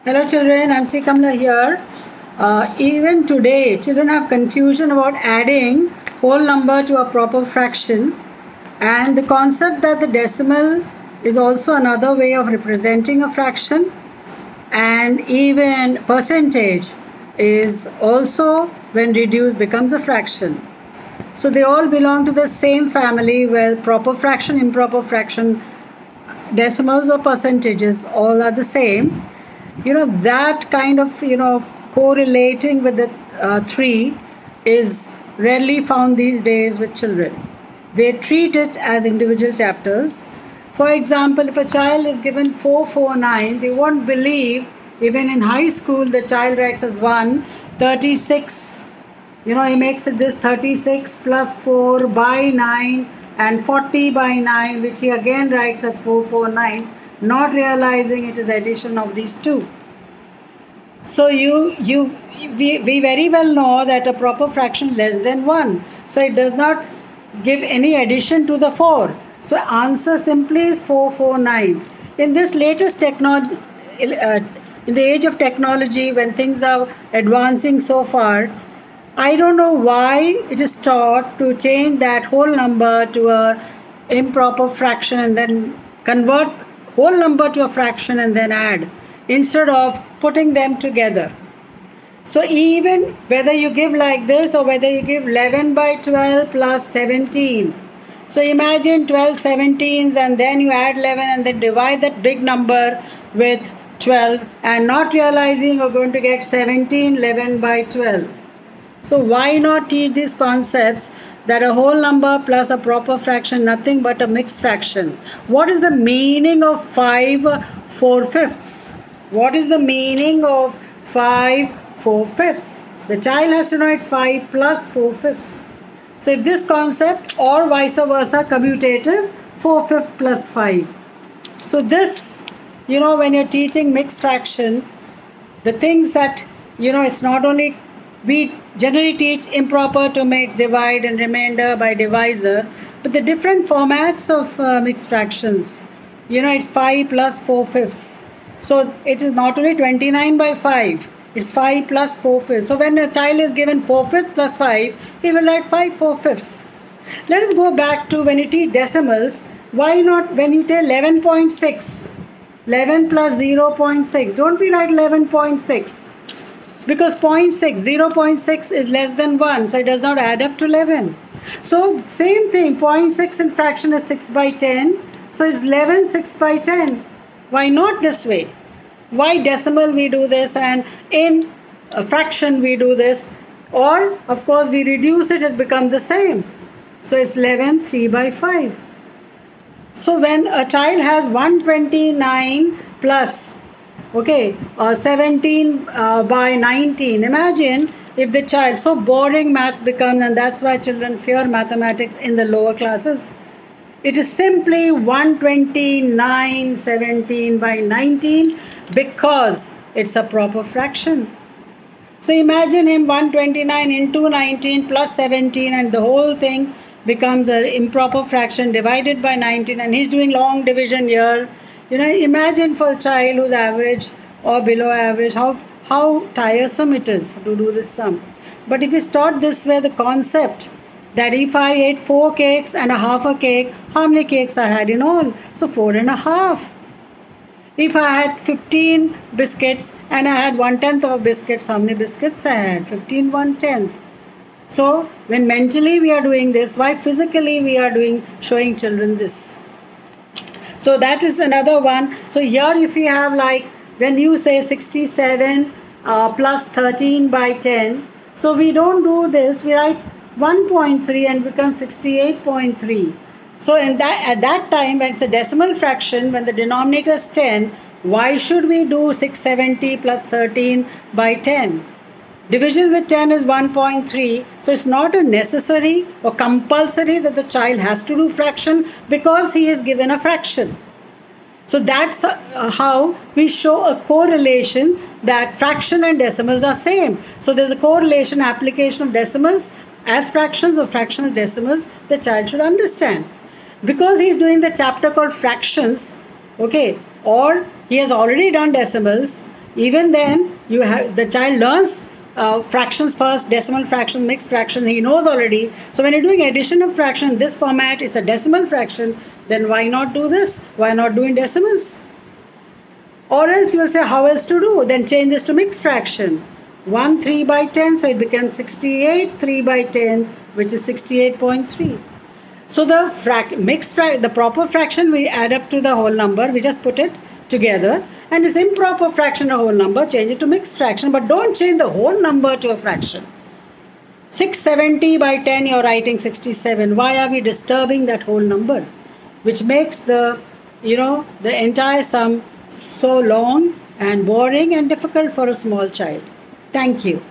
Hello children, I'm C. Kamla here. Even today, children have confusion about adding whole number to a proper fraction, and the concept that the decimal is also another way of representing a fraction, and even percentage is also, when reduced, becomes a fraction. So they all belong to the same family where proper fraction, improper fraction, decimals or percentages all are the same. That kind of correlating with the three is rarely found these days with children. They treat it as individual chapters. For example, if a child is given 449, they won't believe even in high school the child writes as 136. He makes it this 36 plus 4 by 9 and 40 by 9, which he again writes as 449, not realizing it is addition of these two. So we very well know that a proper fraction less than 1. So it does not give any addition to the 4. So answer simply is 449. In this latest technology, in the age of technology, when things are advancing so far, I don't know why it is taught to change that whole number to a improper fraction and then convert whole number to a fraction and then add, instead of putting them together. So even whether you give like this or whether you give 11 by 12 plus 17. So imagine 12 17s and then you add 11 and then divide that big number with 12 and not realizing you're going to get 17 11 by 12. So why not teach these concepts that a whole number plus a proper fraction, nothing but a mixed fraction? What is the meaning of 5 4/5? What is the meaning of 5 4/5? The child has to know it's 5 plus 4/5. So if this concept or vice versa, commutative, 4/5 plus 5. So this, when you're teaching mixed fraction, the things that, it's not only, we generally teach improper to make divide and remainder by divisor, but the different formats of mixed fractions, it's 5 plus 4/5. So it is not only 29 by 5, it's 5 plus 4/5. So when a child is given 4/5 plus 5, he will write 5 4/5. Let us go back to when you teach decimals. Why not when you take 11.6, 11 plus 0.6, don't we write 11.6? Because 0.6, 0.6 is less than 1, so it does not add up to 11. So same thing, 0.6 in fraction is 6 by 10, so it's 11 6 by 10. Why not this way? Why decimal we do this and in a fraction we do this? Or of course we reduce it, it becomes the same. So it's 11 3 by 5. So when a child has 129 plus 17 by 19. Imagine if the child, so boring maths becomes, and that's why children fear mathematics in the lower classes. It is simply 129 17 by 19 because it's a proper fraction. So imagine him 129 into 19 plus 17 and the whole thing becomes an improper fraction divided by 19 and he's doing long division here. Imagine for a child who's average or below average, how tiresome it is to do this sum. But if it's taught this way, the concept that if I ate 4 cakes and a half a cake, how many cakes I had in all? So 4 and a half. If I had 15 biscuits and I had 1/10 of biscuits, how many biscuits I had? 15 1/10. So when mentally we are doing this, why physically we are showing children this? So that is another one. So here if you have like, when you say 67 plus 13 by 10, so we don't do this, we write 1.3 and becomes 68.3. So at that time, when it's a decimal fraction, when the denominator is 10, why should we do 670 plus 13 by 10? Division with 10 is 1.3, so it's not a necessary or compulsory that the child has to do fraction because he is given a fraction. So that's how we show a correlation that fraction and decimals are same. So there's a correlation, application of decimals as fractions or fractions as decimals, the child should understand. Because he's doing the chapter called fractions, or he has already done decimals, Even then, the child learns fractions first, decimal fraction, mixed fraction, he knows already. So when you're doing addition of fraction in this format, it's a decimal fraction, then why not do this? Why not do in decimals? Or else you'll say, how else to do? Then change this to mixed fraction. 1 3 by 10, so it becomes 68 3 by 10, which is 68.3. So the proper fraction we add up to the whole number, we just put it together, and this improper fraction a whole number, change it to mixed fraction, but don't change the whole number to a fraction. 670 by 10, you're writing 67. Why are we disturbing that whole number? Which makes the entire sum so long and boring and difficult for a small child. Thank you.